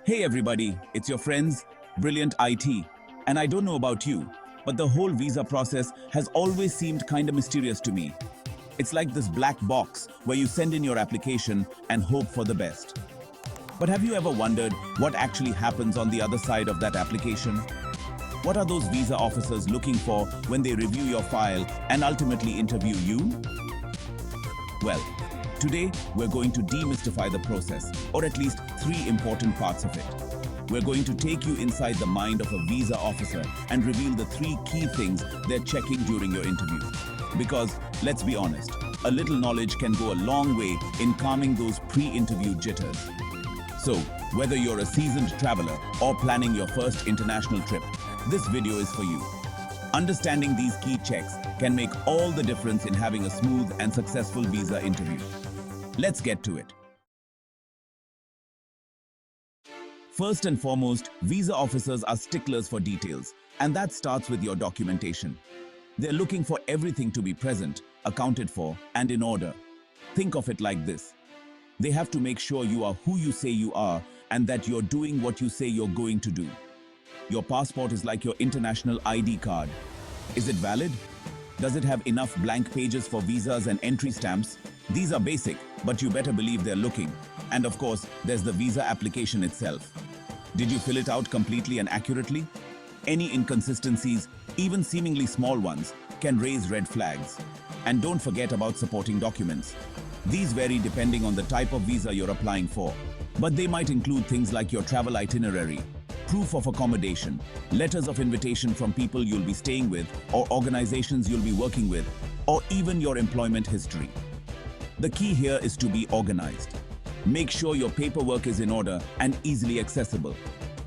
Hey everybody, it's your friends, Brilliant IT. And I don't know about you, but the whole visa process has always seemed kinda mysterious to me. It's like this black box where you send in your application and hope for the best. But have you ever wondered what actually happens on the other side of that application? What are those visa officers looking for when they review your file and ultimately interview you? Well, today we're going to demystify the process, or at least 3 important parts of it. We're going to take you inside the mind of a visa officer and reveal the 3 key things they're checking during your interview. Because, let's be honest, a little knowledge can go a long way in calming those pre-interview jitters. So, whether you're a seasoned traveler or planning your first international trip, this video is for you. Understanding these key checks can make all the difference in having a smooth and successful visa interview. Let's get to it. First and foremost, visa officers are sticklers for details, and that starts with your documentation. They're looking for everything to be present, accounted for, and in order. Think of it like this. They have to make sure you are who you say you are and that you're doing what you say you're going to do. Your passport is like your international ID card. Is it valid? Does it have enough blank pages for visas and entry stamps? These are basic, but you better believe they're looking. And of course, there's the visa application itself. Did you fill it out completely and accurately? Any inconsistencies, even seemingly small ones, can raise red flags. And don't forget about supporting documents. These vary depending on the type of visa you're applying for, but they might include things like your travel itinerary, proof of accommodation, letters of invitation from people you'll be staying with or organizations you'll be working with, or even your employment history. The key here is to be organized. Make sure your paperwork is in order and easily accessible.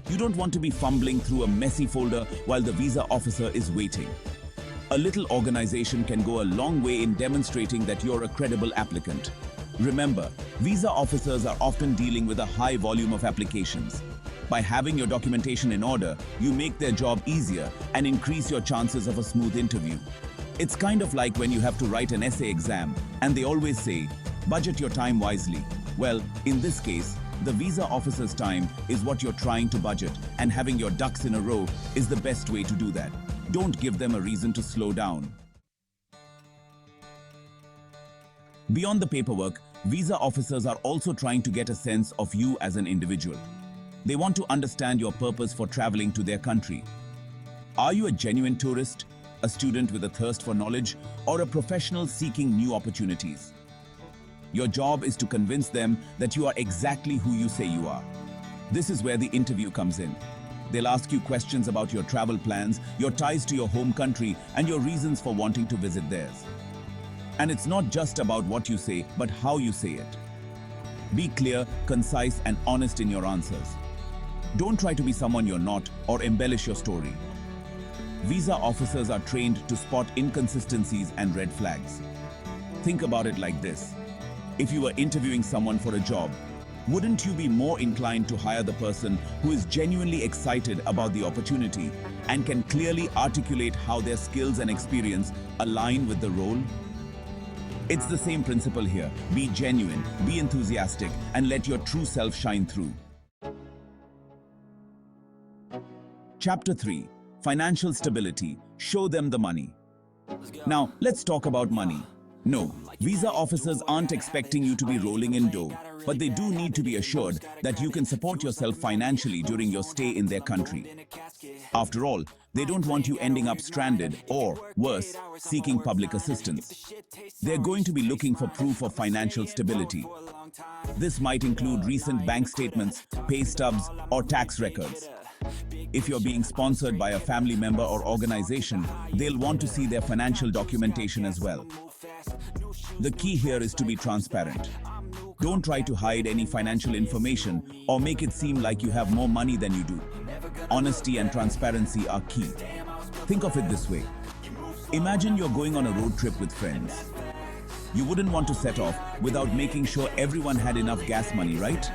You don't want to be fumbling through a messy folder while the visa officer is waiting. A little organization can go a long way in demonstrating that you're a credible applicant. Remember, visa officers are often dealing with a high volume of applications. By having your documentation in order, you make their job easier and increase your chances of a smooth interview. It's kind of like when you have to write an essay exam, and they always say, budget your time wisely. Well, in this case, the visa officer's time is what you're trying to budget, and having your ducks in a row is the best way to do that. Don't give them a reason to slow down. Beyond the paperwork, visa officers are also trying to get a sense of you as an individual. They want to understand your purpose for traveling to their country. Are you a genuine tourist, a student with a thirst for knowledge, or a professional seeking new opportunities? Your job is to convince them that you are exactly who you say you are. This is where the interview comes in. They'll ask you questions about your travel plans, your ties to your home country, and your reasons for wanting to visit theirs. And it's not just about what you say, but how you say it. Be clear, concise, and honest in your answers. Don't try to be someone you're not or embellish your story. Visa officers are trained to spot inconsistencies and red flags. Think about it like this. If you were interviewing someone for a job, wouldn't you be more inclined to hire the person who is genuinely excited about the opportunity and can clearly articulate how their skills and experience align with the role? It's the same principle here. Be genuine, be enthusiastic, and let your true self shine through. Chapter 3. Financial stability. Show them the money. Now, let's talk about money. No, visa officers aren't expecting you to be rolling in dough, but they do need to be assured that you can support yourself financially during your stay in their country. After all, they don't want you ending up stranded or, worse, seeking public assistance. They're going to be looking for proof of financial stability. This might include recent bank statements, pay stubs, or tax records. If you're being sponsored by a family member or organization, they'll want to see their financial documentation as well. The key here is to be transparent. Don't try to hide any financial information or make it seem like you have more money than you do. Honesty and transparency are key. Think of it this way. Imagine you're going on a road trip with friends. You wouldn't want to set off without making sure everyone had enough gas money, right?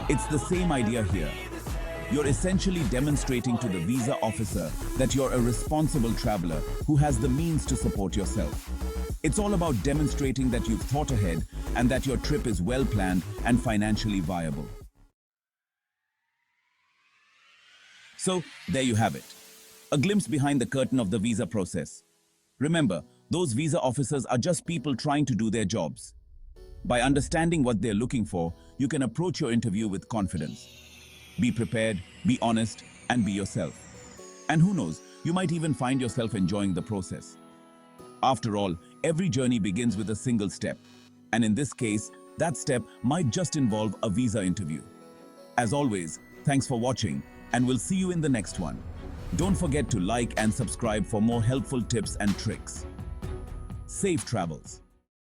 It's the same idea here. You're essentially demonstrating to the visa officer that you're a responsible traveler who has the means to support yourself. It's all about demonstrating that you've thought ahead and that your trip is well planned and financially viable. So, there you have it. A glimpse behind the curtain of the visa process. Remember, those visa officers are just people trying to do their jobs. By understanding what they're looking for, you can approach your interview with confidence. Be prepared, be honest, and be yourself. And who knows, you might even find yourself enjoying the process. After all, every journey begins with a single step. And in this case, that step might just involve a visa interview. As always, thanks for watching, and we'll see you in the next one. Don't forget to like and subscribe for more helpful tips and tricks. Safe travels.